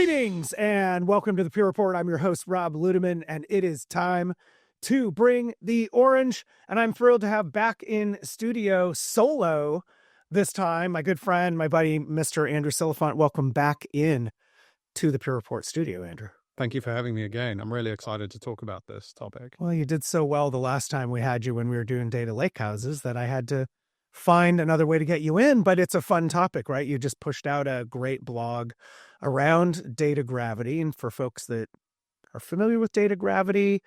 Greetings and welcome to the Pure Report. I'm your host, Rob Ludeman, and it is time to bring the orange. And I'm thrilled to have back in studio solo this time my good friend, my buddy, Mr. Andrew Silifant. Welcome back in to the Pure Report studio, Andrew. Thank you for having me again. I'm really excited to talk about this topic. Well, you did so well the last time we had you when we were doing data lake houses that I had to find another way to get you in, but it's a fun topic, right? You just pushed out a great blog around data gravity. And for folks that are familiar with data gravity,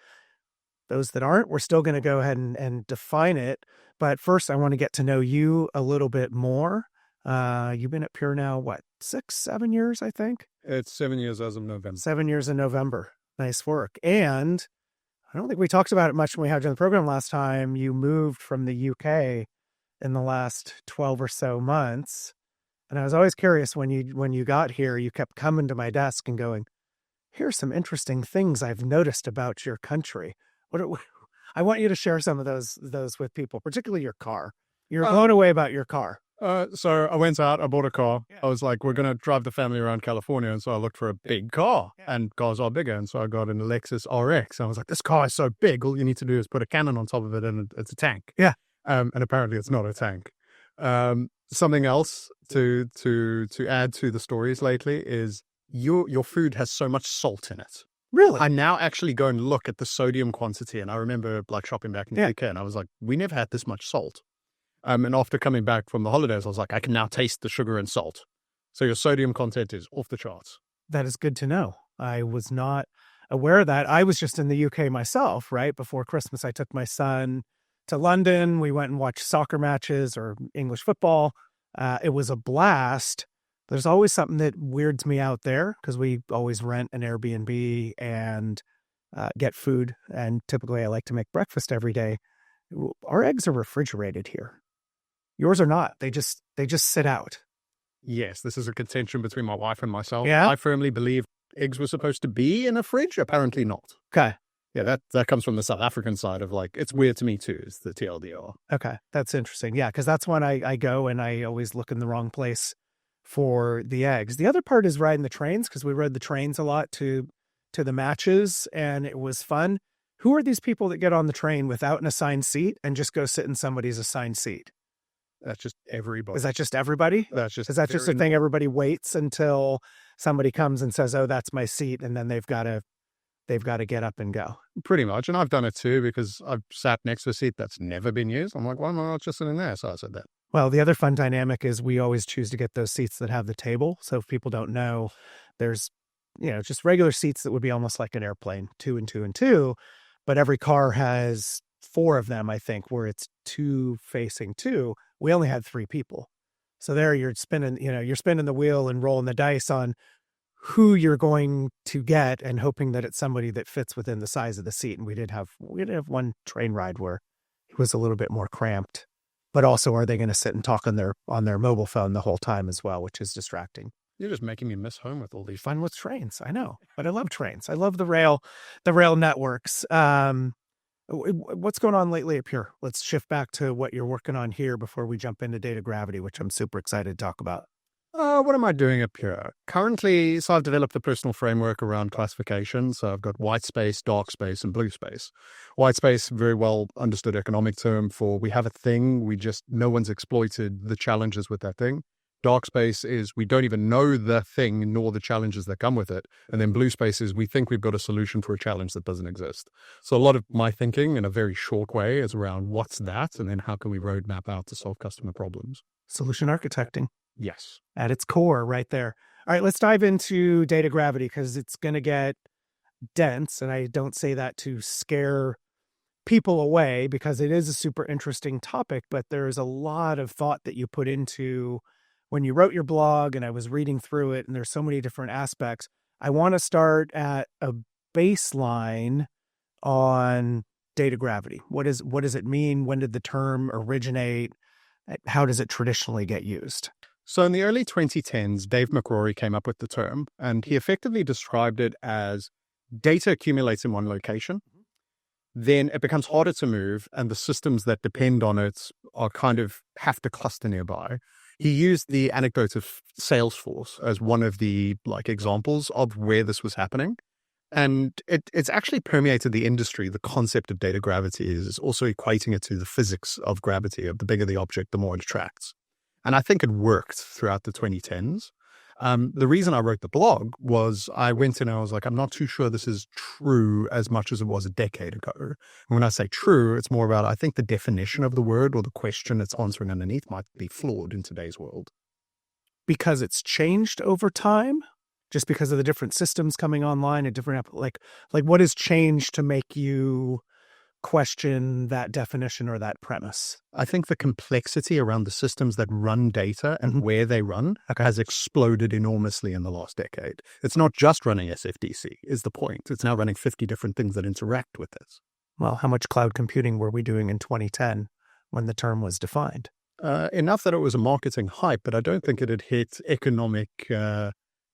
those that aren't, we're still going to go ahead and define it. But first, I want to get to know you a little bit more. You've been at Pure now, what, 6-7 years, I think? It's 7 years as of November. 7 years in November. Nice work. And I don't think we talked about it much when we had you on the program last time. You moved from the UK in the last 12 or so months. And I was always curious when you got here, you kept coming to my desk and going, here's some interesting things I've noticed about your country. I want you to share some of those with people, particularly your car. You're blown away about your car. So I went out, I bought a car. Yeah. I was like, we're going to drive the family around California. And so I looked for a big car, and cars are bigger. And so I got an Lexus RX. I was like, this car is so big. All you need to do is put a cannon on top of it and it's a tank. Yeah. And apparently it's not a tank. Something else to add to the stories lately is your food has so much salt in it. Really? I now actually go and look at the sodium quantity. And I remember like shopping back in the UK, and I was like, we never had this much salt. And after coming back from the holidays, I was like, I can now taste the sugar and salt. So your sodium content is off the charts. That is good to know. I was not aware of that. I was just in the UK myself, right? Before Christmas, I took my son to London. We went and watched soccer matches or English football. It was a blast. There's always something that weirds me out there because we always rent an Airbnb and get food. And typically I like to make breakfast every day. Our eggs are refrigerated here. Yours are not. They just sit out. Yes, this is a contention between my wife and myself. Yeah? I firmly believe eggs were supposed to be in a fridge. Apparently not. Okay. Yeah, that comes from the South African side of like, it's weird to me too, is the TLDR. Okay. That's interesting. Yeah, because that's when I go and I always look in the wrong place for the eggs. The other part is riding the trains, because we rode the trains a lot to the matches, and it was fun. Who are these people that get on the train without an assigned seat and just go sit in somebody's assigned seat? That's just everybody. Is that just everybody? Is that just a thing everybody waits until somebody comes and says, oh, that's my seat, and then they've got to get up and go? Pretty much. And I've done it too, because I've sat next to a seat that's never been used. I'm like, why am I not just sitting there? So I said that. Well, the other fun dynamic is we always choose to get those seats that have the table. So if people don't know, there's, just regular seats that would be almost like an airplane, 2 and 2 and 2. But every car has 4 of them, I think, where it's 2 facing 2. We only had 3 people. So there you're spinning the wheel and rolling the dice on who you're going to get and hoping that it's somebody that fits within the size of the seat. And we did have one train ride where it was a little bit more cramped, but also are they going to sit and talk on their mobile phone the whole time as well, which is distracting. You're just making me miss home with all these. Fun with trains. I know, but I love trains. I love the rail networks. What's going on lately at Pure? Let's shift back to what you're working on here before we jump into data gravity, which I'm super excited to talk about. What am I doing up here? Currently, so I've developed a personal framework around classification. So I've got white space, dark space, and blue space. White space, very well understood economic term for we have a thing, no one's exploited the challenges with that thing. Dark space is we don't even know the thing nor the challenges that come with it. And then blue space is we think we've got a solution for a challenge that doesn't exist. So a lot of my thinking in a very short way is around what's that, and then how can we roadmap out to solve customer problems? Solution architecting. Yes. At its core right there. All right, let's dive into data gravity because it's going to get dense. And I don't say that to scare people away because it is a super interesting topic, but there's a lot of thought that you put into when you wrote your blog, and I was reading through it, and there's so many different aspects. I want to start at a baseline on data gravity. What does it mean? When did the term originate? How does it traditionally get used? So in the early 2010s, Dave McCrory came up with the term, and he effectively described it as data accumulates in one location. Then it becomes harder to move, and the systems that depend on it are kind of have to cluster nearby. he used the anecdote of Salesforce as one of the like examples of where this was happening. And it's actually permeated the industry. The concept of data gravity is also equating it to the physics of gravity, of the bigger the object, the more it attracts. And I think it worked throughout the 2010s. The reason I wrote the blog was I went in and I was like, I'm not too sure this is true as much as it was a decade ago. And when I say true, it's more about, I think the definition of the word or the question it's answering underneath might be flawed in today's world. Because it's changed over time? Just because of the different systems coming online and different, like what has changed to make you question that definition or that premise? I think the complexity around the systems that run data and where they run has exploded enormously in the last decade. It's not just running SFDC is the point. It's now running 50 different things that interact with this. Well, how much cloud computing were we doing in 2010 when the term was defined? Enough that it was a marketing hype, but I don't think it had hit economic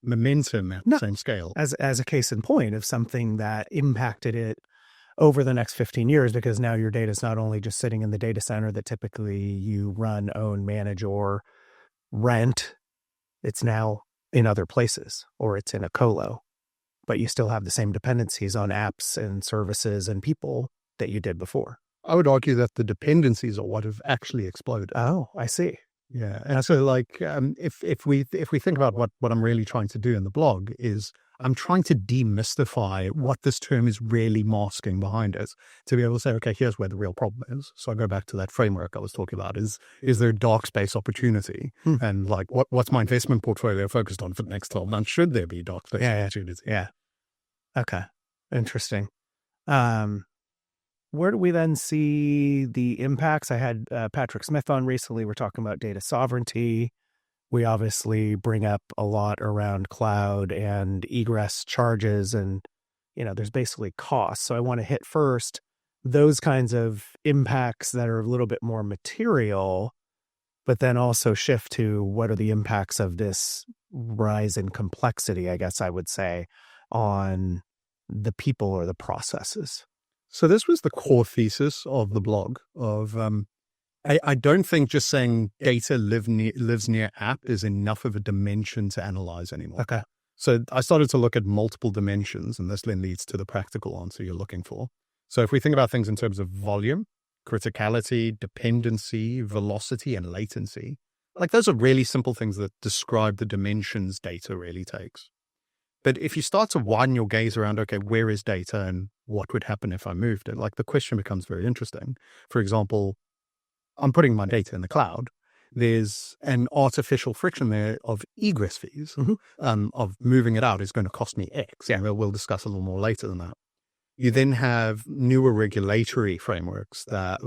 momentum at the same scale. As a case in point of something that impacted it over the next 15 years, because now your data is not only just sitting in the data center that typically you run, own, manage, or rent, it's now in other places, or it's in a colo, but you still have the same dependencies on apps and services and people that you did before. I would argue that the dependencies are what have actually exploded. Oh, I see. Yeah. And so like, if we think about what I'm really trying to do in the blog is I'm trying to demystify what this term is really masking behind it to be able to say, okay, here's where the real problem is. So I go back to that framework I was talking about is there a dark space opportunity? And like, what's my investment portfolio focused on for the next 12 months? Should there be dark space opportunity? Yeah. Okay. Interesting. Where do we then see the impacts? I had Patrick Smith on recently. We're talking about data sovereignty. We obviously bring up a lot around cloud and egress charges, and there's basically costs. So I want to hit first those kinds of impacts that are a little bit more material, but then also shift to what are the impacts of this rise in complexity, I guess I would say, on the people or the processes. So this was the core thesis of the blog of, I don't think just saying data lives near app is enough of a dimension to analyze anymore. Okay. So I started to look at multiple dimensions, and this then leads to the practical answer you're looking for. So if we think about things in terms of volume, criticality, dependency, velocity, and latency, like those are really simple things that describe the dimensions data really takes. But if you start to widen your gaze around, okay, where is data and what would happen if I moved it? Like the question becomes very interesting. For example, I'm putting my data in the cloud. There's an artificial friction there of egress fees, of moving it out is going to cost me X. Yeah. We'll discuss a little more later than that. You then have newer regulatory frameworks that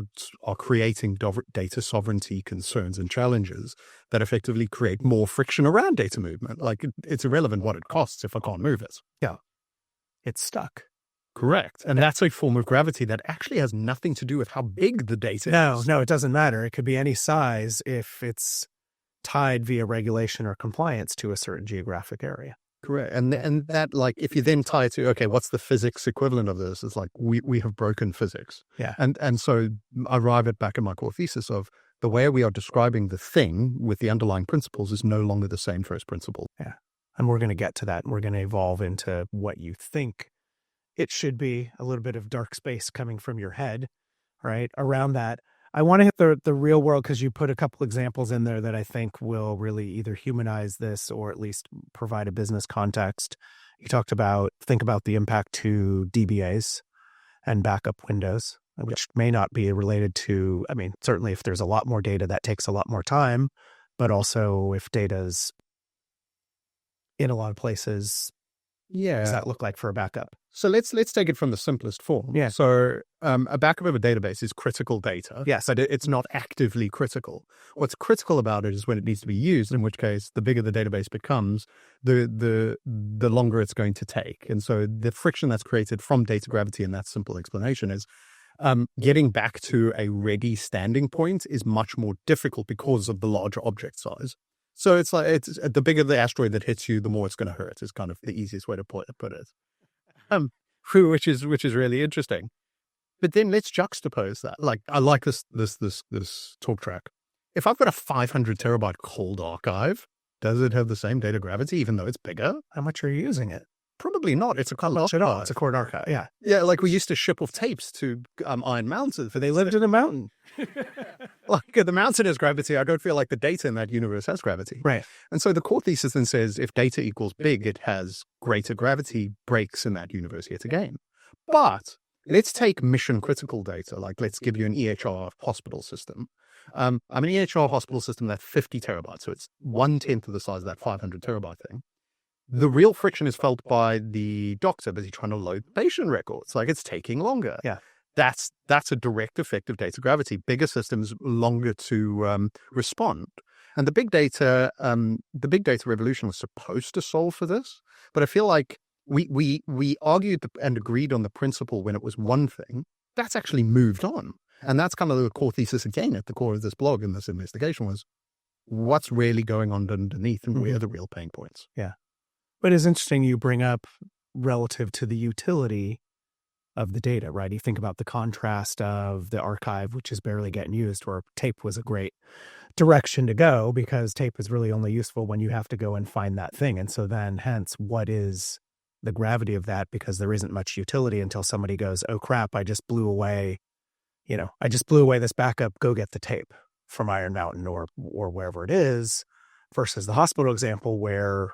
are creating data sovereignty concerns and challenges that effectively create more friction around data movement. Like it's irrelevant what it costs if I can't move it. Yeah. It's stuck. Correct. And that's a form of gravity that actually has nothing to do with how big the data is. No, it doesn't matter. It could be any size if it's tied via regulation or compliance to a certain geographic area. Correct. And that, like, if you then tie it to, okay, what's the physics equivalent of this? It's like, we have broken physics. Yeah. And so I arrive at back in my core thesis of the way we are describing the thing with the underlying principles is no longer the same first principle. Yeah. And we're going to get to that. And we're going to evolve into what you think it should be, a little bit of dark space coming from your head, right? Around that. I want to hit the real world because you put a couple examples in there that I think will really either humanize this or at least provide a business context. You talked about, think about the impact to DBAs and backup windows, which may not be related to, I mean, certainly if there's a lot more data, that takes a lot more time, but also if data's in a lot of places, does that look like for a backup? So let's take it from the simplest form. Yeah. So a backup of a database is critical data. Yes. But it's not actively critical. What's critical about it is when it needs to be used, in which case the bigger the database becomes, the longer it's going to take. And so the friction that's created from data gravity in that simple explanation is getting back to a ready standing point is much more difficult because of the larger object size. So it's like, it's the bigger the asteroid that hits you, the more it's going to hurt is kind of the easiest way to put it. Which is really interesting. But then let's juxtapose that. Like, I like this talk track. if I've got a 500 terabyte cold archive, does it have the same data gravity even though it's bigger? How much are you using it? Probably not. It's a cold Not much at all. It's archive. a cord archive. Yeah. Yeah, like we used to ship off tapes to Iron Mountain. But they lived in a mountain. Like the mountain has gravity. I don't feel like the data in that universe has gravity. Right. And so the core thesis then says if data equals big, it has greater gravity breaks in that universe yet again. But let's take mission critical data. Like let's give you an EHR hospital system. I'm an EHR hospital system that's 50 terabytes. So it's 1/10 of the size of that 500 terabyte thing. The real friction is felt by the doctor busy trying to load patient records. Like it's taking longer. Yeah. That's a direct effect of data gravity. Bigger systems, longer to respond. And the big data revolution was supposed to solve for this. But I feel like we argued and agreed on the principle when it was one thing. That's actually moved on. And that's kind of the core thesis again at the core of this blog and this investigation was what's really going on underneath and where are the real pain points. Yeah. But it's interesting you bring up relative to the utility of the data, right? You think about the contrast of the archive, which is barely getting used, where tape was a great direction to go because tape is really only useful when you have to go and find that thing. And so then hence, what is the gravity of that? Because there isn't much utility until somebody goes, oh crap, I just blew away this backup, go get the tape from Iron Mountain or wherever it is, versus the hospital example where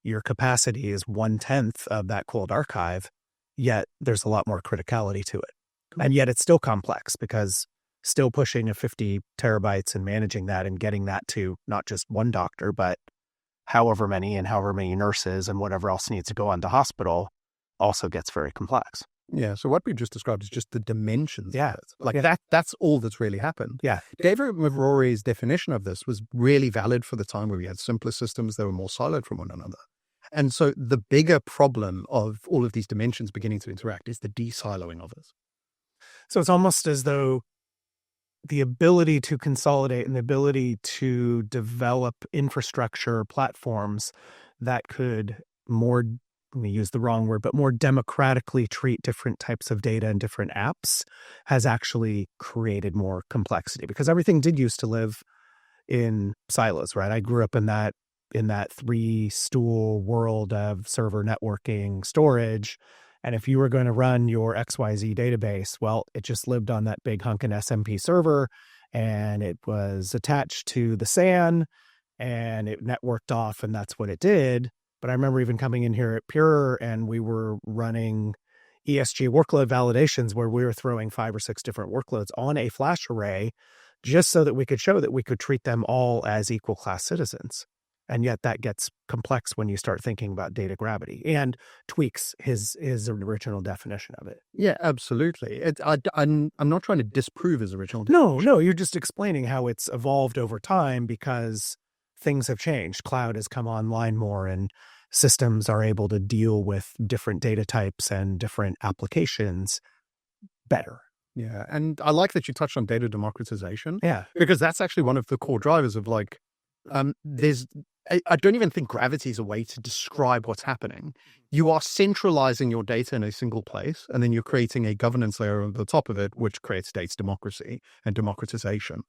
your capacity is 1/10 of that cold archive, yet there's a lot more criticality to it. And yet it's still complex because still pushing a 50 terabytes and managing that and getting that to not just one doctor, but however many nurses and whatever else needs to go on to hospital also gets very complex. Yeah. So what we just described is just the dimensions. Yeah. Of it. Like that's all that's really happened. Yeah. David Mavrore's definition of this was really valid for the time where we had simpler systems that were more siloed from one another. And so the bigger problem of all of these dimensions beginning to interact is the de-siloing of it. So it's almost as though the ability to consolidate and the ability to develop infrastructure platforms that could more, let me use the wrong word, but more democratically treat different types of data and different apps has actually created more complexity because everything did used to live in silos, right? I grew up in that 3-stool world of server networking storage. And if you were going to run your XYZ database, well, it just lived on that big hunkin' SMP server and it was attached to the SAN and it networked off and that's what it did. But I remember even coming in here at Pure and we were running ESG workload validations where we were throwing 5 or 6 different workloads on a flash array just so that we could show that we could treat them all as equal class citizens. And yet that gets complex when you start thinking about data gravity and tweaks his original definition of it. Yeah, absolutely. I'm not trying to disprove his original definition. No, you're just explaining how it's evolved over time because things have changed. Cloud has come online more and systems are able to deal with different data types and different applications better. Yeah, and I like that you touched on data democratization. Yeah. Because that's actually one of the core drivers of I don't even think gravity is a way to describe what's happening. You are centralizing your data in a single place, and then you're creating a governance layer on the top of it, which creates data democracy and democratization.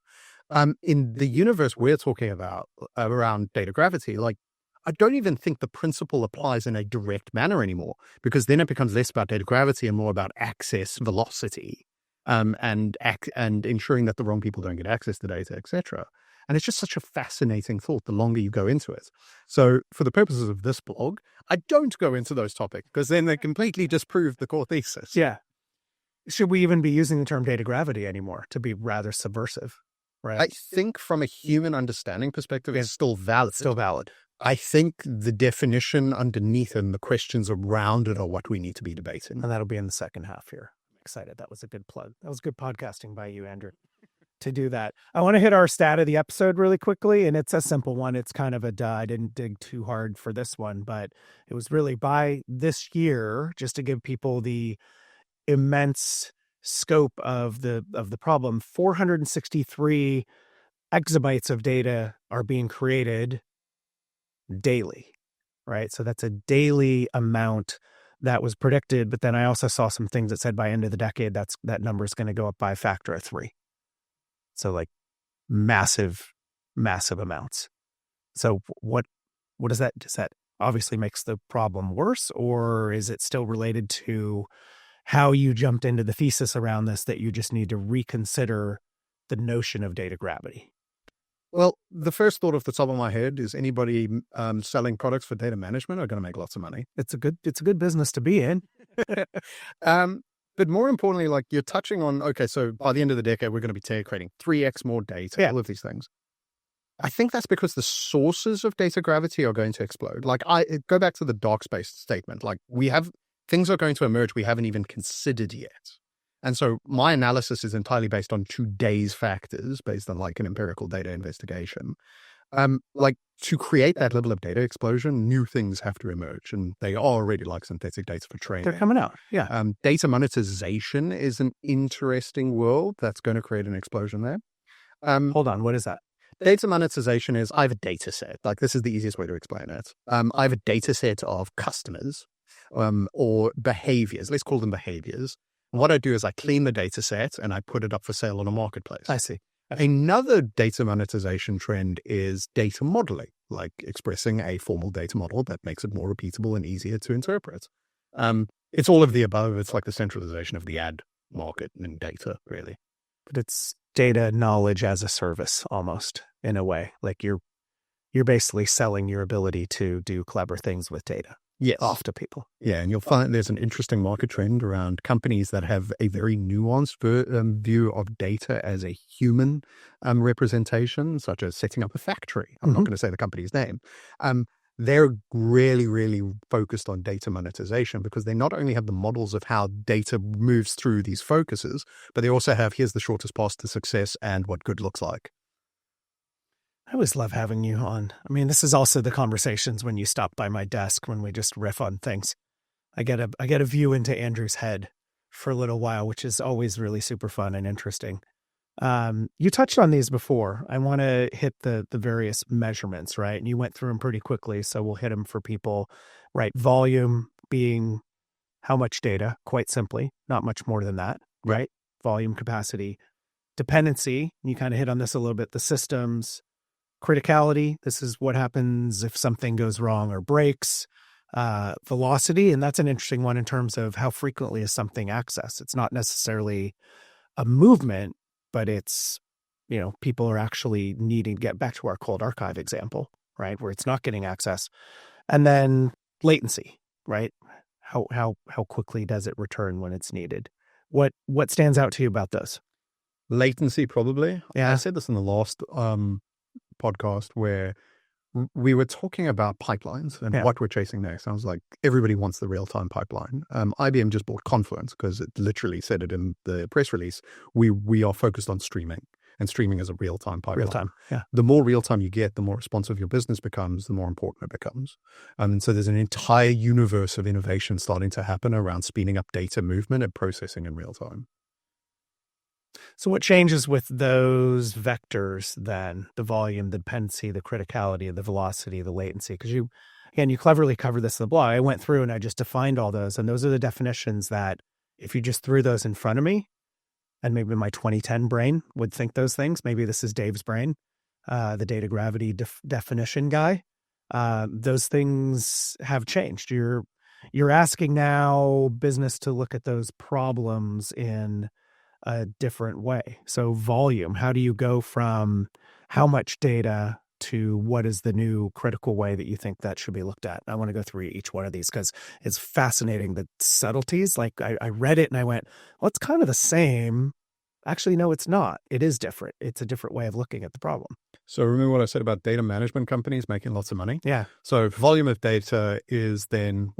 In the universe we're talking about around data gravity, like I don't even think the principle applies in a direct manner anymore, because then it becomes less about data gravity and more about access velocity, and ensuring that the wrong people don't get access to data, etc. And it's just such a fascinating thought the longer you go into it. So for the purposes of this blog, I don't go into those topics because then they completely disprove the core thesis. Yeah. Should we even be using the term data gravity anymore to be rather subversive? Right. I think from a human understanding perspective, it's still valid. Still valid. I think the definition underneath and the questions around it are what we need to be debating. And that'll be in the second half here. I'm excited. That was a good plug. That was good podcasting by you, Andrew. To do that. I want to hit our stat of the episode really quickly, and it's a simple one. It's kind of I didn't dig too hard for this one, but it was really by this year, just to give people the immense scope of the problem, 463 exabytes of data are being created daily, right? So that's a daily amount that was predicted, but then I also saw some things that said by end of the decade, that number is going to go up by a factor of 3. So like massive, massive amounts. So what does that obviously makes the problem worse, or is it still related to how you jumped into the thesis around this, that you just need to reconsider the notion of data gravity? Well, the first thought off the top of my head is anybody selling products for data management are going to make lots of money. It's a good business to be in. But more importantly, like you're touching on, okay, so by the end of the decade, we're going to be creating 3x more data, all of these things. I think that's because the sources of data gravity are going to explode. Like I go back to the dark space statement, like things are going to emerge we haven't even considered yet. And so my analysis is entirely based on today's factors, based on like an empirical data investigation. Like to create that level of data explosion, new things have to emerge, and they are already like synthetic data for training. They're coming out. Yeah. Data monetization is an interesting world that's going to create an explosion there. Hold on. What is that? Data monetization is, I have a data set. Like this is the easiest way to explain it. I have a data set of customers or behaviors. Let's call them behaviors. And what I do is I clean the data set and I put it up for sale on a marketplace. I see. Another data monetization trend is data modeling, like expressing a formal data model that makes it more repeatable and easier to interpret. It's all of the above. It's like the centralization of the ad market and data, really. But it's data knowledge as a service, almost, in a way. Like you're basically selling your ability to do clever things with data. Yes. Off to people. Yeah, and you'll find there's an interesting market trend around companies that have a very nuanced view of data as a human representation, such as setting up a factory. I'm not going to say the company's name. They're really, really focused on data monetization because they not only have the models of how data moves through these focuses, but they also have, here's the shortest path to success and what good looks like. I always love having you on. I mean, this is also the conversations when you stop by my desk, when we just riff on things. I get a view into Andrew's head for a little while, which is always really super fun and interesting. You touched on these before. I want to hit the various measurements, right? And you went through them pretty quickly, so we'll hit them for people, right? Volume being how much data, quite simply, not much more than that, right? Volume, capacity, dependency. You kind of hit on this a little bit. The systems, criticality. This is what happens if something goes wrong or breaks. Velocity, and that's an interesting one in terms of how frequently is something accessed. It's not necessarily a movement, but it's, people are actually needing to get back to our cold archive example, right? Where it's not getting access. And then latency, right? How quickly does it return when it's needed? What stands out to you about those? Latency, probably. Yeah. I said this in the last podcast where we were talking about pipelines and what we're chasing next. I was like, everybody wants the real-time pipeline. IBM just bought Confluence because it literally said it in the press release. We are focused on streaming, and streaming is a real-time pipeline. Real-time, yeah. The more real-time you get, the more responsive your business becomes, the more important it becomes. And so there's an entire universe of innovation starting to happen around speeding up data movement and processing in real time. So what changes with those vectors then? The volume, the dependency, the criticality, the velocity, the latency? Because you cleverly covered this in the blog. I went through and I just defined all those. And those are the definitions that if you just threw those in front of me, and maybe my 2010 brain would think those things. Maybe this is Dave's brain, the data gravity definition guy. Those things have changed. You're asking now business to look at those problems in a different way. So volume, how do you go from how much data to what is the new critical way that you think that should be looked at? I want to go through each one of these because it's fascinating, the subtleties. Like I read it and I went, well, it's kind of the same. Actually, no, it's not. It is different. It's a different way of looking at the problem. So remember what I said about data management companies making lots of money? Yeah. So volume of data is then,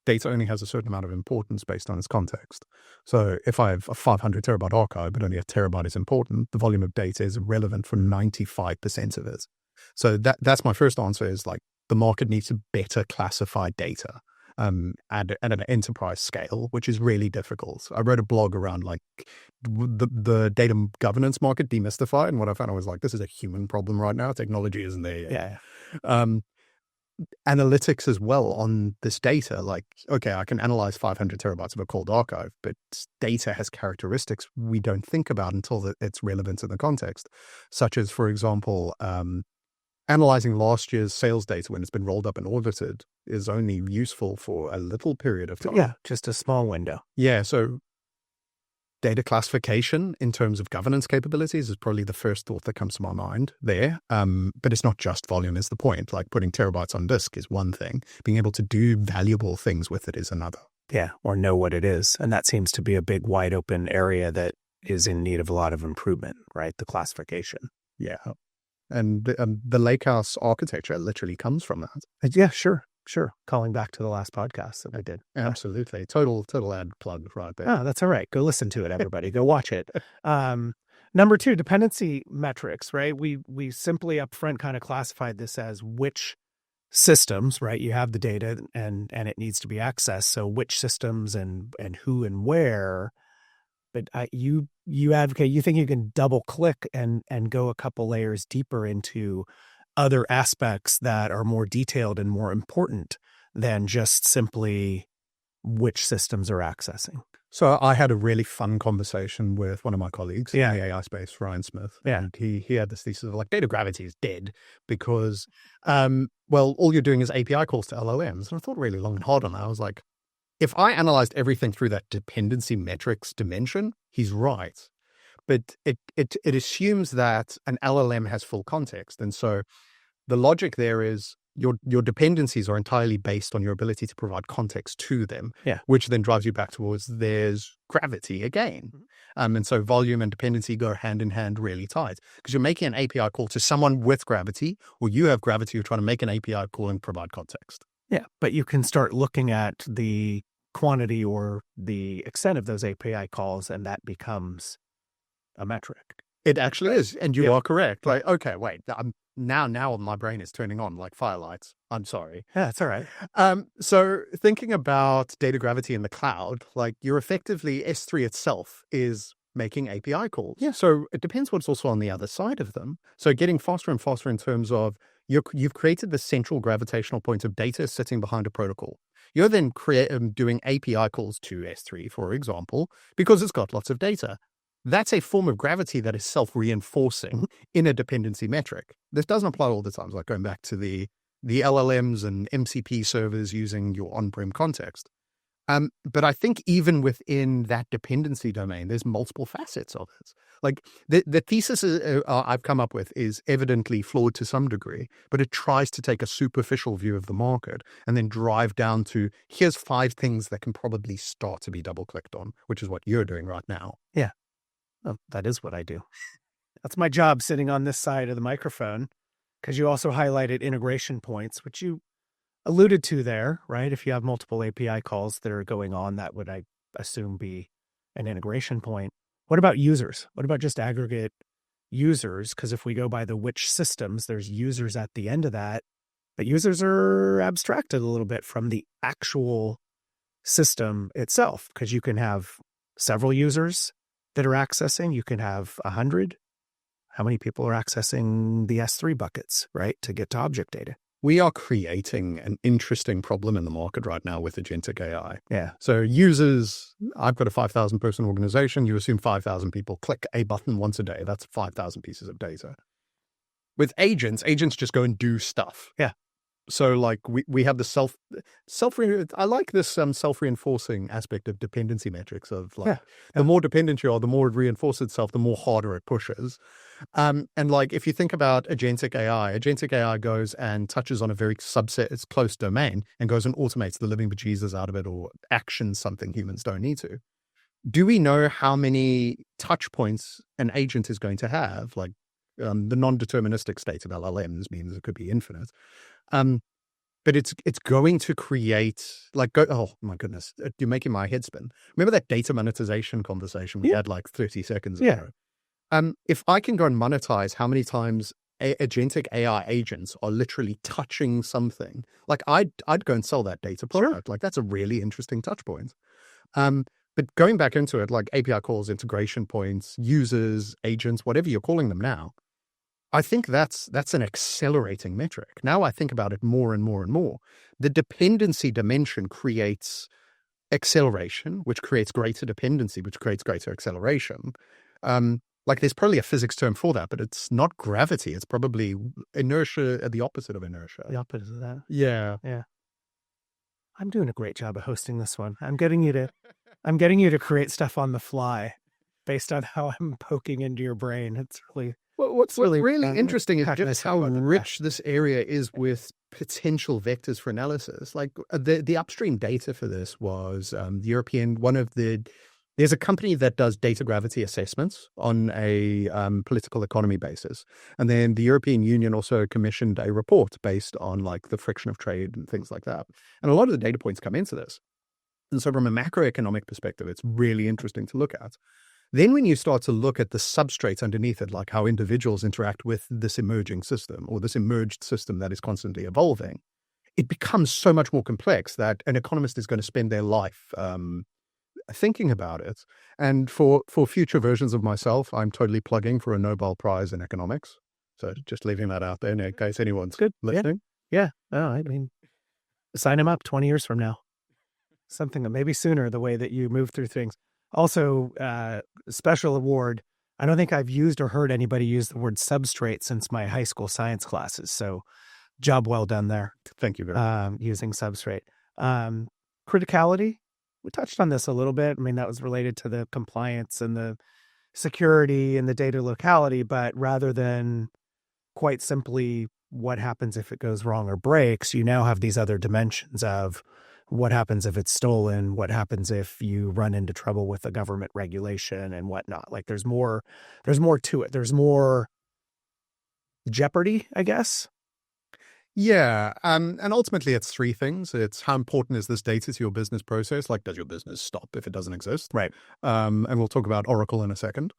data only has a certain amount of importance based on its context. So if I have a 500 terabyte archive, but only a terabyte is important, the volume of data is relevant for 95% of it. So that's my first answer is like the market needs to better classify data at an enterprise scale, which is really difficult. I wrote a blog around like the data governance market demystified. And what I found was like, this is a human problem right now. Technology isn't there yet. Yeah. analytics as well on this data. Like, okay, I can analyze 500 terabytes of a cold archive, but data has characteristics we don't think about until it's relevant in the context, such as, for example, analyzing last year's sales data when it's been rolled up and audited is only useful for a little period of time. Yeah, just a small window. Yeah, so data classification in terms of governance capabilities is probably the first thought that comes to my mind there. But it's not just volume is the point. Like putting terabytes on disk is one thing. Being able to do valuable things with it is another. Yeah, or know what it is. And that seems to be a big wide open area that is in need of a lot of improvement, right? The classification. Yeah. And the Lakehouse architecture literally comes from that. Yeah, sure. Calling back to the last podcast that we did. Absolutely. Total ad plug right there. Oh, that's all right. Go listen to it, everybody. Go watch it. Number 2, dependency metrics, right? We simply upfront kind of classified this as which systems, right? You have the data and it needs to be accessed. So which systems and who and where. But you advocate, you think you can double click and go a couple layers deeper into other aspects that are more detailed and more important than just simply which systems are accessing. So I had a really fun conversation with one of my colleagues in Yeah. the AI space, Ryan Smith. Yeah. And he had this thesis of like data gravity is dead because, well, all you're doing is API calls to LLMs. And I thought really long and hard on that. I was like, if I analyzed everything through that dependency metrics dimension, he's right. But it assumes that an LLM has full context. And so the logic there is your dependencies are entirely based on your ability to provide context to them, which then drives you back towards there's gravity again. And so volume and dependency go hand in hand really tight because you're making an API call to someone with gravity, or you have gravity, you're trying to make an API call and provide context. Yeah, but you can start looking at the quantity or the extent of those API calls, and that becomes a metric. It actually is, and you are correct. Like, okay, wait, now my brain is turning on like firelights. I'm sorry. Yeah, that's all right. So thinking about data gravity in the cloud, like you're effectively S3 itself is making API calls. Yeah. So it depends what's also on the other side of them. So getting faster and faster in terms of you've created the central gravitational point of data sitting behind a protocol. You're then doing API calls to S3, for example, because it's got lots of data. That's a form of gravity that is self-reinforcing in a dependency metric. This doesn't apply all the time, like going back to the LLMs and MCP servers using your on-prem context. But I think even within that dependency domain, there's multiple facets of it. Like the thesis I've come up with is evidently flawed to some degree, but it tries to take a superficial view of the market and then drive down to here's 5 things that can probably start to be double-clicked on, which is what you're doing right now. Yeah. Well, that is what I do. That's my job sitting on this side of the microphone, because you also highlighted integration points, which you alluded to there, right? If you have multiple API calls that are going on, that would, I assume, be an integration point. What about users? What about just aggregate users? Because if we go by the which systems, there's users at the end of that, but users are abstracted a little bit from the actual system itself, because you can have several users that are accessing. You can have 100. How many people are accessing the S3 buckets, right, to get to object data? We are creating an interesting problem in the market right now with agentic AI. Yeah. So users, I've got a 5,000 person organization. You assume 5,000 people click a button once a day. That's 5,000 pieces of data. With agents just go and do stuff. Yeah. So like we have the I like this self-reinforcing aspect of dependency metrics of like the more dependent you are, the more it reinforces itself, the more harder it pushes. And like if you think about agentic AI goes and touches on a very subset, its close domain, and goes and automates the living bejesus out of it or actions something humans don't need to. Do we know how many touch points an agent is going to have? Like the non-deterministic state of LLMs means it could be infinite. But it's going to create oh my goodness, you're making my head spin. Remember that data monetization conversation we had like 30 seconds ago? If I can go and monetize how many times agentic AI agents are literally touching something, like I'd go and sell that data product. Like that's a really interesting touch point. But going back into it, like API calls, integration points, users, agents, whatever you're calling them now, I think that's an accelerating metric. Now I think about it more and more and more. The dependency dimension creates acceleration, which creates greater dependency, which creates greater acceleration. Like there's probably a physics term for that, but it's not gravity. It's probably inertia, the opposite of inertia. The opposite of that. Yeah. Yeah. I'm doing a great job of hosting this one. I'm getting you to create stuff on the fly based on how I'm poking into your brain. It's really Well, what's really interesting is passionate just how about the rich this area is with potential vectors for analysis. Like the upstream data for this was there's a company that does data gravity assessments on a political economy basis. And then the European Union also commissioned a report based on like the friction of trade and things like that. And a lot of the data points come into this. And so from a macroeconomic perspective, it's really interesting to look at. Then when you start to look at the substrates underneath it, like how individuals interact with this emerging system or this emerged system that is constantly evolving, it becomes so much more complex that an economist is going to spend their life thinking about it. And for future versions of myself, I'm totally plugging for a Nobel Prize in economics. So just leaving that out there in case anyone's listening. Yeah. Oh, I mean, sign him up 20 years from now. Something that maybe sooner, the way that you move through things. Also, special award. I don't think I've used or heard anybody use the word substrate since my high school science classes. So job well done there. Thank you very much. Using substrate. Criticality. We touched on this a little bit. I mean, that was related to the compliance and the security and the data locality, but rather than quite simply what happens if it goes wrong or breaks, you now have these other dimensions of what happens if it's stolen, what happens if you run into trouble with a government regulation and whatnot. Like there's more to it. There's more jeopardy, I guess. Yeah. And ultimately it's three things. It's how important is this data to your business process? Like, does your business stop if it doesn't exist? Right. And we'll talk about Oracle in a second.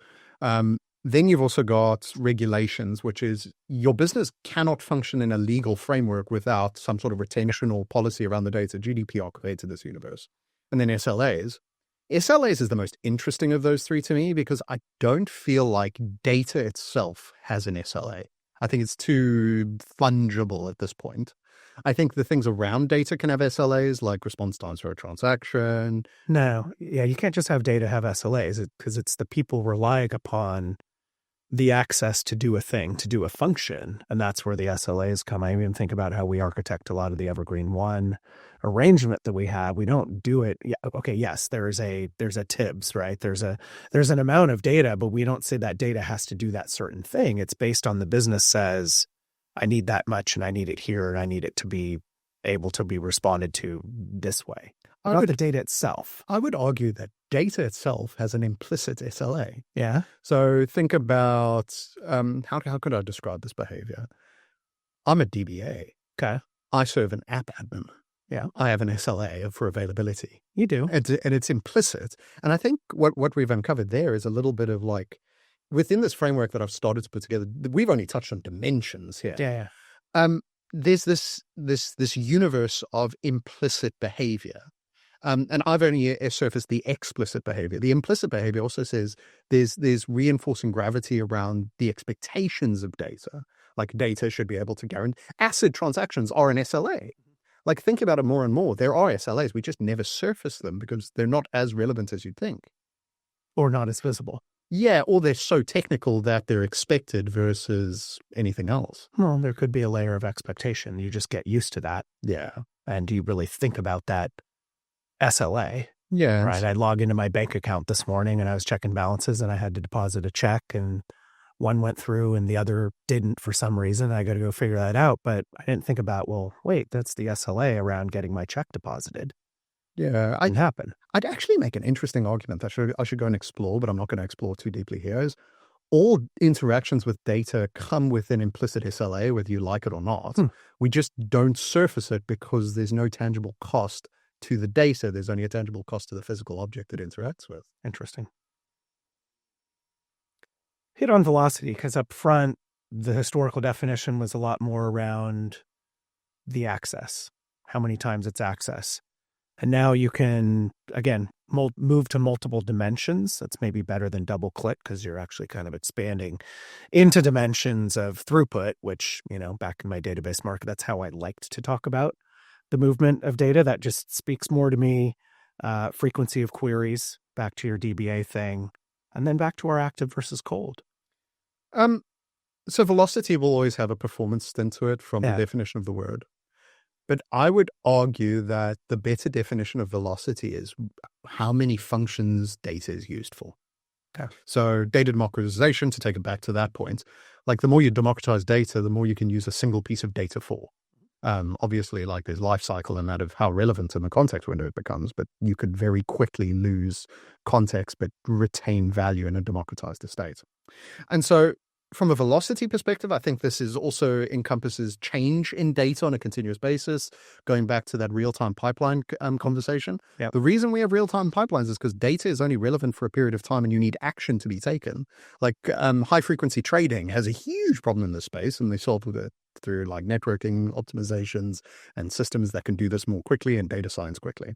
Then you've also got regulations, which is your business cannot function in a legal framework without some sort of retention or policy around the data. GDPR created this universe. And then SLAs. SLAs is the most interesting of those three to me because I don't feel like data itself has an SLA. I think it's too fungible at this point. I think the things around data can have SLAs, like response times for a transaction. No, yeah, you can't just have data have SLAs because it's the people relying upon the access to do a thing, to do a function. And that's where the SLAs come. I even think about how we architect a lot of the Evergreen One arrangement that we have. We don't do it. Yeah, okay, yes, there's a TIBS, right? There's an amount of data, but we don't say that data has to do that certain thing. It's based on the business says, I need that much and I need it here and I need it to be able to be responded to this way. Not the data itself. I would argue that data itself has an implicit SLA. Yeah. So think about how could I describe this behavior? I'm a DBA. Okay. I serve an app admin. Yeah. I have an SLA for availability. You do. And it's implicit. And I think what we've uncovered there is a little bit of like, within this framework that I've started to put together, we've only touched on dimensions here. Yeah. There's this universe of implicit behavior. And I've only surfaced the explicit behavior. The implicit behavior also says there's reinforcing gravity around the expectations of data. Like data should be able to guarantee. ACID transactions are an SLA. Like think about it more and more. There are SLAs. We just never surface them because they're not as relevant as you'd think. Or not as visible. Yeah, or they're so technical that they're expected versus anything else. Well, there could be a layer of expectation. You just get used to that. Yeah. And you really think about that SLA. Yeah. Right. I logged into my bank account this morning and I was checking balances and I had to deposit a check and one went through and the other didn't for some reason. I got to go figure that out. But I didn't think about, well, wait, that's the SLA around getting my check deposited. Yeah. It didn't happen. I'd actually make an interesting argument that I should go and explore, but I'm not going to explore too deeply here. Is all interactions with data come with an implicit SLA, whether you like it or not. We just don't surface it because there's no tangible cost to the data. There's only a tangible cost to the physical object it interacts with. Interesting. Hit on velocity, because up front, the historical definition was a lot more around the access, how many times it's access. And now you can, again, move to multiple dimensions. That's maybe better than double click because you're actually kind of expanding into dimensions of throughput, which, back in my database market, that's how I liked to talk about the movement of data. That just speaks more to me. Frequency of queries, back to your DBA thing, and then back to our active versus cold. So velocity will always have a performance stint to it from the definition of the word. But I would argue that the better definition of velocity is how many functions data is used for. Okay. So data democratization, to take it back to that point, like the more you democratize data, the more you can use a single piece of data for. Obviously, like there's life cycle and that of how relevant in the context window it becomes, but you could very quickly lose context but retain value in a democratized state. And so from a velocity perspective, I think this is also encompasses change in data on a continuous basis, going back to that real-time pipeline conversation. Yep. The reason we have real-time pipelines is because data is only relevant for a period of time and you need action to be taken. Like high-frequency trading has a huge problem in this space, and they solve it through like networking optimizations and systems that can do this more quickly and data science quickly.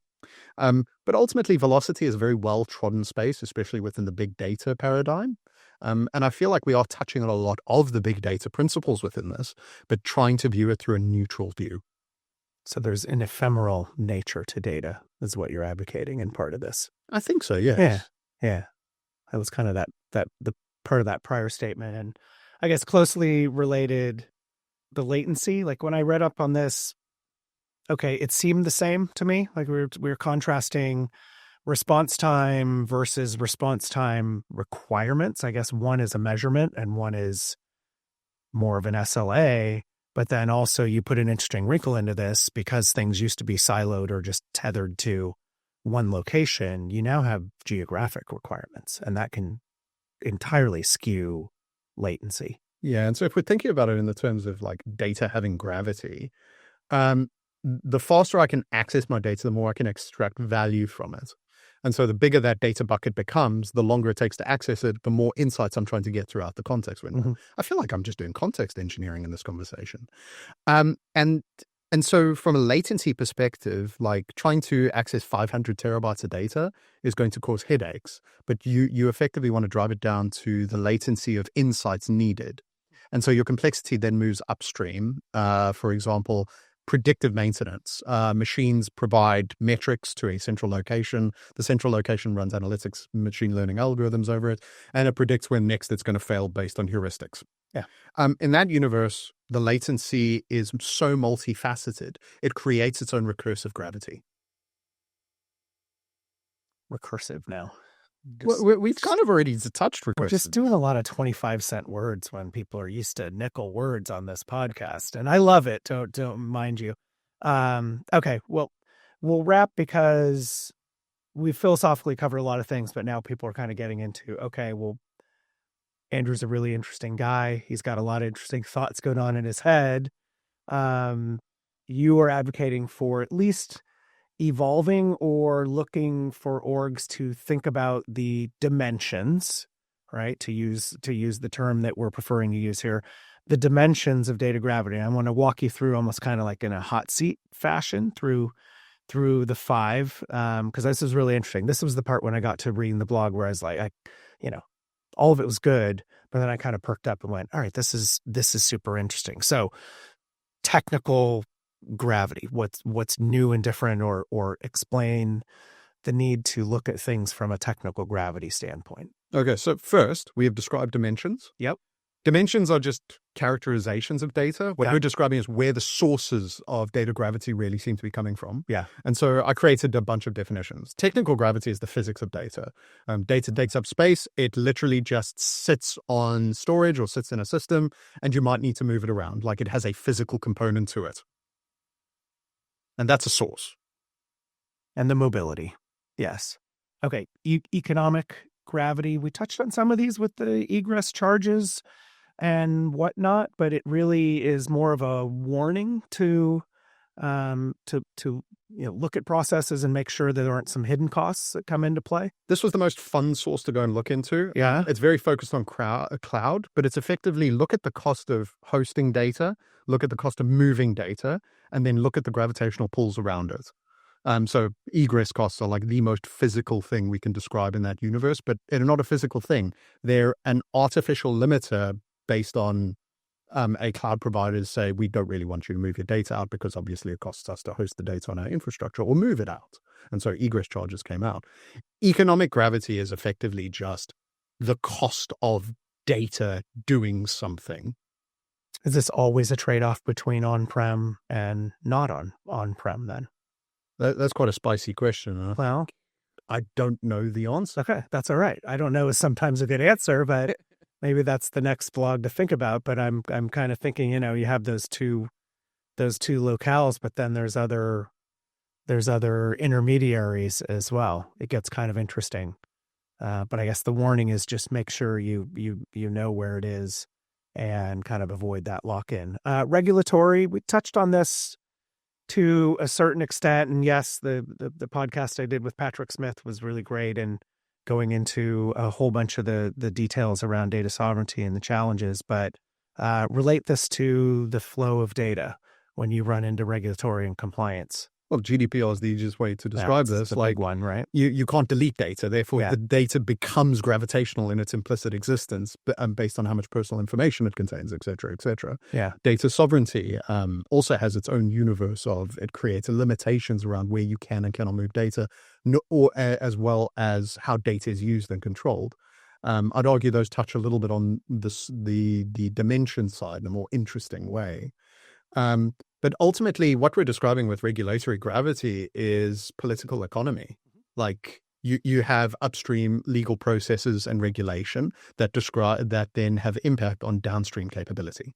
But ultimately, velocity is a very well-trodden space, especially within the big data paradigm. And I feel like we are touching on a lot of the big data principles within this, but trying to view it through a neutral view. So there's an ephemeral nature to data is what you're advocating in part of this. I think so, yes. Yeah. That was kind of the part of that prior statement. And I guess closely related, the latency. Like when I read up on this, okay, it seemed the same to me. Like we were contrasting response time versus response time requirements. I guess one is a measurement and one is more of an SLA. But then also you put an interesting wrinkle into this because things used to be siloed or just tethered to one location. You now have geographic requirements, and that can entirely skew latency. Yeah. And so if we're thinking about it in the terms of like data having gravity, the faster I can access my data, the more I can extract value from it. And so the bigger that data bucket becomes, the longer it takes to access it, the more insights I'm trying to get throughout the context window. Mm-hmm. I feel like I'm just doing context engineering in this conversation. And so from a latency perspective, like trying to access 500 terabytes of data is going to cause headaches, but you effectively want to drive it down to the latency of insights needed. And so your complexity then moves upstream. For example, predictive maintenance. Machines provide metrics to a central location. The central location runs analytics, machine learning algorithms over it, and it predicts when next it's going to fail based on heuristics. Yeah. In that universe, the latency is so multifaceted, it creates its own recursive gravity. Recursive now. We've kind of already touched recursive. We're just doing a lot of 25-cent words when people are used to nickel words on this podcast. And I love it, don't mind you. Okay, well, we'll wrap because we philosophically covered a lot of things, but now people are kind of getting into, okay, well, Andrew's a really interesting guy. He's got a lot of interesting thoughts going on in his head. You are advocating for at least evolving or looking for orgs to think about the dimensions, right? To use the term that we're preferring to use here, the dimensions of data gravity. I want to walk you through almost kind of like in a hot seat fashion through the five, because this is really interesting. This was the part when I got to reading the blog where I was like, all of it was good, but then I kind of perked up and went, all right, this is super interesting. So technical gravity, what's new and different, or explain the need to look at things from a technical gravity standpoint. Okay, so first we have described dimensions. Yep. Dimensions are just characterizations of data. What you're describing is where the sources of data gravity really seem to be coming from. Yeah. And so I created a bunch of definitions. Technical gravity is the physics of data. Data takes up space. It literally just sits on storage or sits in a system, and you might need to move it around. Like it has a physical component to it. And that's a source. And the mobility. Yes. Okay. Economic gravity. We touched on some of these with the egress charges and whatnot, but it really is more of a warning to look at processes and make sure that there aren't some hidden costs that come into play. This was the most fun source to go and look into. Yeah. It's very focused on cloud, but it's effectively look at the cost of hosting data, look at the cost of moving data, and then look at the gravitational pulls around it. So egress costs are like the most physical thing we can describe in that universe, but they're not a physical thing. They're an artificial limiter based on a cloud provider say, we don't really want you to move your data out because obviously it costs us to host the data on our infrastructure or move it out. And so egress charges came out. Economic gravity is effectively just the cost of data doing something. Is this always a trade-off between on-prem and not on-prem then? That's quite a spicy question. Huh? Well, I don't know the answer. Okay, that's all right. I don't know is sometimes a good answer, but maybe that's the next blog to think about. But I'm kind of thinking, you have those two locales, but then there's other intermediaries as well. It gets kind of interesting. But I guess the warning is just make sure you know where it is and kind of avoid that lock-in. Regulatory, we touched on this to a certain extent. And yes, the podcast I did with Patrick Smith was really great and going into a whole bunch of the details around data sovereignty and the challenges. But relate this to the flow of data when you run into regulatory and compliance. Well, GDPR is the easiest way to describe this. The big one, right? You can't delete data. Therefore, the data becomes gravitational in its implicit existence based on how much personal information it contains, et cetera, et cetera. Yeah. Data sovereignty also has its own universe of it creates limitations around where you can and cannot move data, as well as how data is used and controlled. I'd argue those touch a little bit on the dimension side in a more interesting way. But ultimately, what we're describing with regulatory gravity is political economy. Like you have upstream legal processes and regulation that then have impact on downstream capability.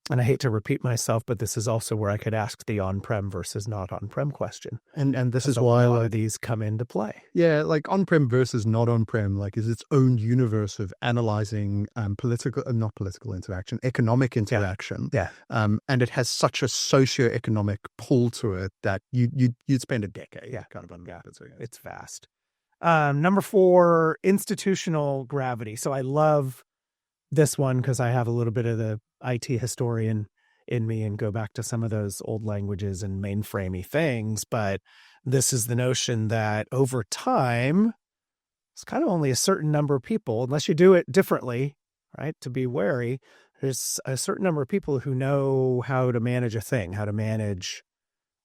And I hate to repeat myself, but this is also where I could ask the on-prem versus not on-prem question. And this is why a lot of these come into play. Yeah, like on-prem versus not on-prem, like is its own universe of analyzing not political interaction, economic interaction. Yeah. And it has such a socioeconomic pull to it that you'd spend a decade kind of unwrapping it. So it's vast. Number 4, institutional gravity. So I love this one because I have a little bit of the IT historian in me and go back to some of those old languages and mainframey things. But this is the notion that over time, it's kind of only a certain number of people, unless you do it differently, right? To be wary, there's a certain number of people who know how to manage a thing, how to manage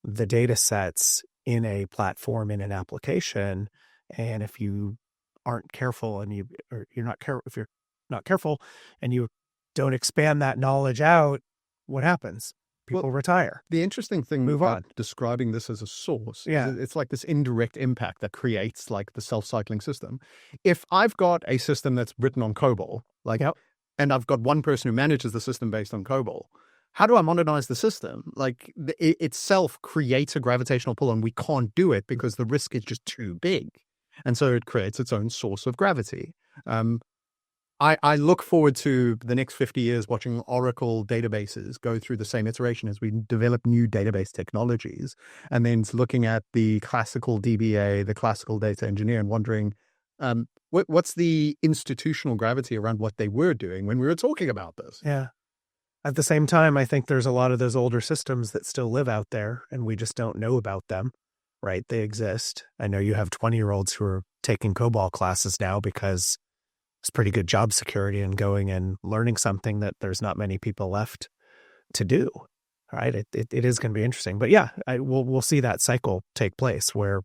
the data sets in a platform, in an application. And if you aren't careful and if you're not careful and you don't expand that knowledge out, what happens? People retire. The interesting thing about describing this as a source is it's like this indirect impact that creates like the self-cycling system. If I've got a system that's written on COBOL, and I've got one person who manages the system based on COBOL, how do I modernize the system? Like it itself creates a gravitational pull and we can't do it because the risk is just too big. And so it creates its own source of gravity. I look forward to the next 50 years watching Oracle databases go through the same iteration as we develop new database technologies, and then looking at the classical DBA, the classical data engineer, and wondering what's the institutional gravity around what they were doing when we were talking about this. Yeah. At the same time, I think there's a lot of those older systems that still live out there, and we just don't know about them, right? They exist. I know you have 20-year-olds who are taking COBOL classes now because it's pretty good job security and going and learning something that there's not many people left to do. Right? It is going to be interesting. But yeah, we'll see that cycle take place where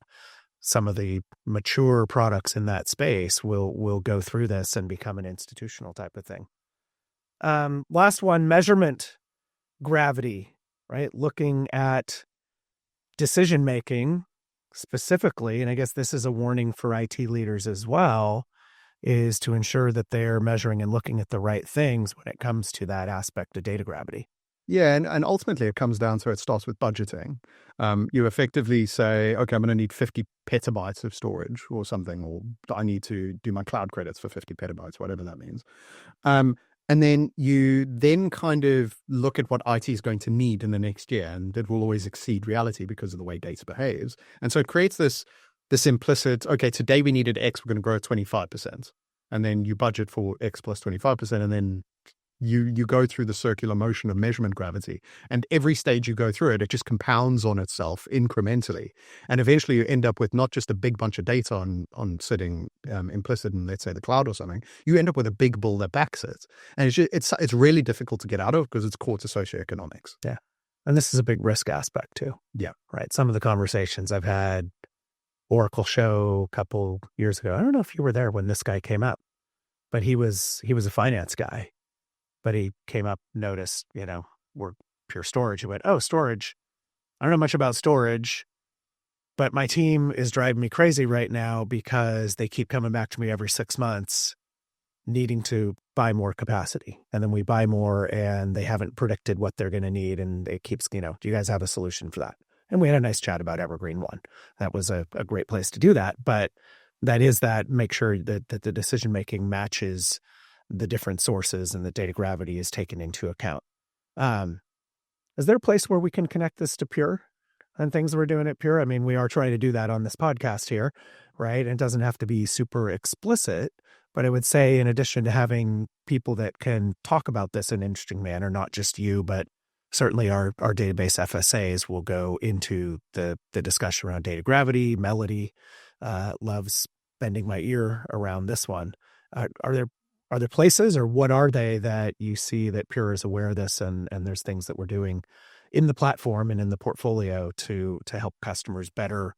some of the mature products in that space will go through this and become an institutional type of thing. Last one, measurement gravity, right? Looking at decision making specifically, and I guess this is a warning for IT leaders as well, is to ensure that they're measuring and looking at the right things when it comes to that aspect of data gravity. Yeah, and ultimately it comes down to it starts with budgeting. You effectively say, okay, I'm going to need 50 petabytes of storage or something, or I need to do my cloud credits for 50 petabytes, whatever that means. And then you then kind of look at what IT is going to need in the next year, and it will always exceed reality because of the way data behaves. And so it creates this implicit, okay, today we needed X, we're going to grow 25%. And then you budget for X plus 25%, and then You go through the circular motion of measurement gravity, and every stage you go through it, it just compounds on itself incrementally. And eventually you end up with not just a big bunch of data on sitting implicit in, let's say, the cloud or something. You end up with a big bill that backs it. And it's really difficult to get out of because it's core to socioeconomics. Yeah. And this is a big risk aspect too. Yeah. Right. Some of the conversations I've had, Oracle show a couple years ago, I don't know if you were there when this guy came up, but he was a finance guy. But he came up, noticed, we're Pure Storage. He went, oh, storage. I don't know much about storage, but my team is driving me crazy right now because they keep coming back to me every 6 months needing to buy more capacity. And then we buy more and they haven't predicted what they're going to need. And it keeps, do you guys have a solution for that? And we had a nice chat about Evergreen One. That was a great place to do that. But make sure that the decision-making matches the different sources and the data gravity is taken into account. Is there a place where we can connect this to Pure and things we're doing at Pure? I mean, we are trying to do that on this podcast here, right? And it doesn't have to be super explicit, but I would say in addition to having people that can talk about this in an interesting manner, not just you, but certainly our database FSAs will go into the discussion around data gravity. Melody loves bending my ear around this one. Are there places, or what are they, that you see that Pure is aware of this and there's things that we're doing in the platform and in the portfolio to help customers better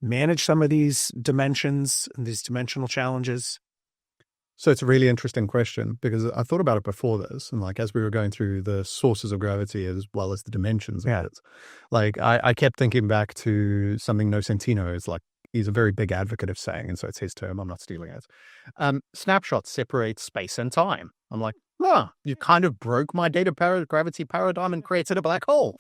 manage some of these dimensions and these dimensional challenges? So it's a really interesting question because I thought about it before this. And as we were going through the sources of gravity as well as the dimensions of it, I kept thinking back to something Nocentino is he's a very big advocate of saying, and so it's his term, I'm not stealing it. Snapshots separate space and time. I'm like, you kind of broke my data gravity paradigm and created a black hole.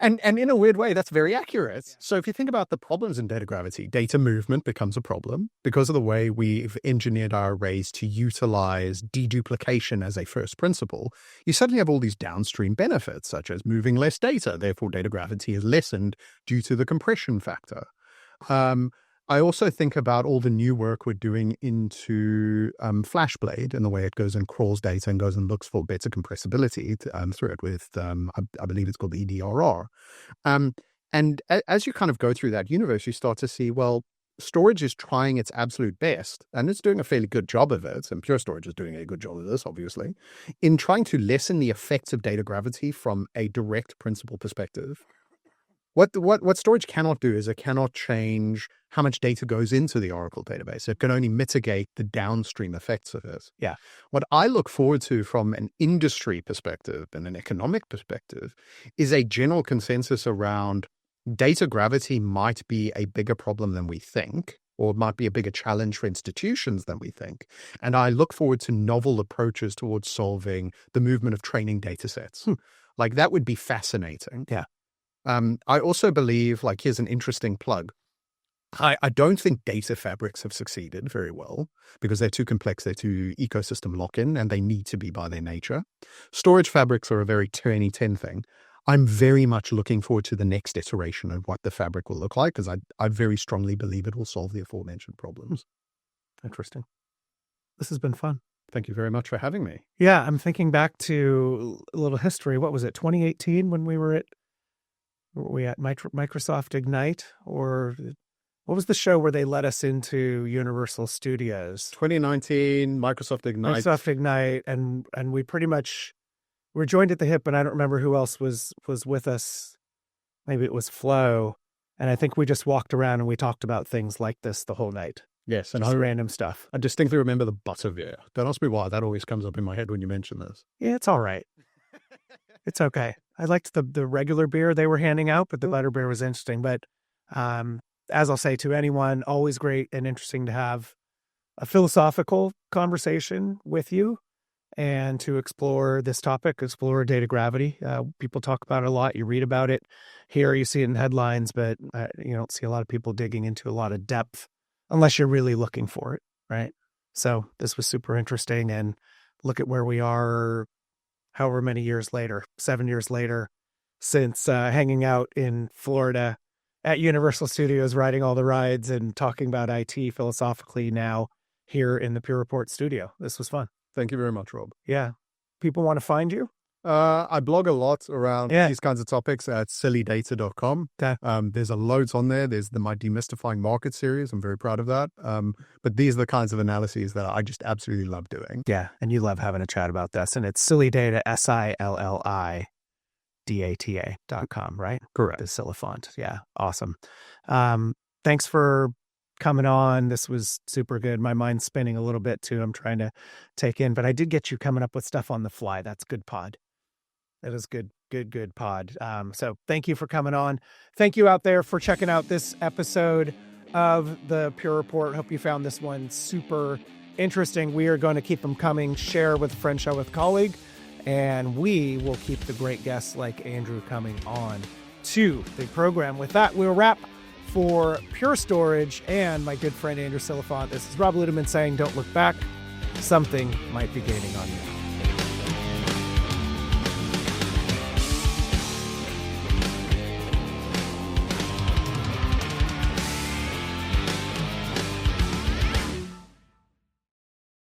And in a weird way, that's very accurate. So if you think about the problems in data gravity, data movement becomes a problem because of the way we've engineered our arrays to utilize deduplication as a first principle. You suddenly have all these downstream benefits, such as moving less data. Therefore, data gravity is lessened due to the compression factor. I also think about all the new work we're doing into FlashBlade and the way it goes and crawls data and goes and looks for better compressibility through it with, I believe it's called EDRR. And as you kind of go through that universe, you start to see, well, storage is trying its absolute best, and it's doing a fairly good job of it, and Pure Storage is doing a good job of this, obviously, in trying to lessen the effects of data gravity from a direct principle perspective. What storage cannot do is it cannot change how much data goes into the Oracle database. It can only mitigate the downstream effects of it. Yeah. What I look forward to from an industry perspective and an economic perspective is a general consensus around data gravity might be a bigger problem than we think, or it might be a bigger challenge for institutions than we think. And I look forward to novel approaches towards solving the movement of training data sets. That would be fascinating. Yeah. I also believe, here's an interesting plug. I don't think data fabrics have succeeded very well because they're too complex, they're too ecosystem lock-in, and they need to be by their nature. Storage fabrics are a very 2010 thing. I'm very much looking forward to the next iteration of what the fabric will look like because I very strongly believe it will solve the aforementioned problems. Interesting. This has been fun. Thank you very much for having me. Yeah, I'm thinking back to a little history. What was it, 2018 when we were at Microsoft Ignite, or what was the show where they let us into Universal Studios? 2019, Microsoft Ignite. And we pretty much were joined at the hip, and I don't remember who else was with us. Maybe it was Flo. And I think we just walked around and we talked about things like this the whole night. Yes, and random stuff. I distinctly remember the butterbeer. Don't ask me why. That always comes up in my head when you mention this. Yeah, it's all right. It's okay. I liked the regular beer they were handing out, but the butterbeer was interesting. But as I'll say to anyone, always great and interesting to have a philosophical conversation with you and to explore this topic, explore data gravity. People talk about it a lot. You read about it here, you see it in headlines, but you don't see a lot of people digging into a lot of depth unless you're really looking for it, right? So this was super interesting, and look at where we are however many years later, 7 years later, since hanging out in Florida at Universal Studios, riding all the rides and talking about IT philosophically now here in the Pure Report studio. This was fun. Thank you very much, Rob. Yeah. people want to find you? I blog a lot around these kinds of topics at sillydata.com. Okay. There's a loads on there. There's my Demystifying Market series. I'm very proud of that. But these are the kinds of analyses that I just absolutely love doing. Yeah, and you love having a chat about this. And it's sillydata, SILLIDATA.com, right? Correct. The Sillifont. Yeah, awesome. Thanks for coming on. This was super good. My mind's spinning a little bit too. I'm trying to take in, but I did get you coming up with stuff on the fly. That's good pod. That is good pod. So thank you for coming on. Thank you out there for checking out this episode of the Pure Report. Hope you found this one super interesting. We are going to keep them coming. Share with a friend, share with a colleague, and we will keep the great guests like Andrew coming on to the program. With that, we'll wrap for Pure Storage and my good friend Andrew Sillifont. This is Rob Ludeman saying, don't look back. Something might be gaining on you.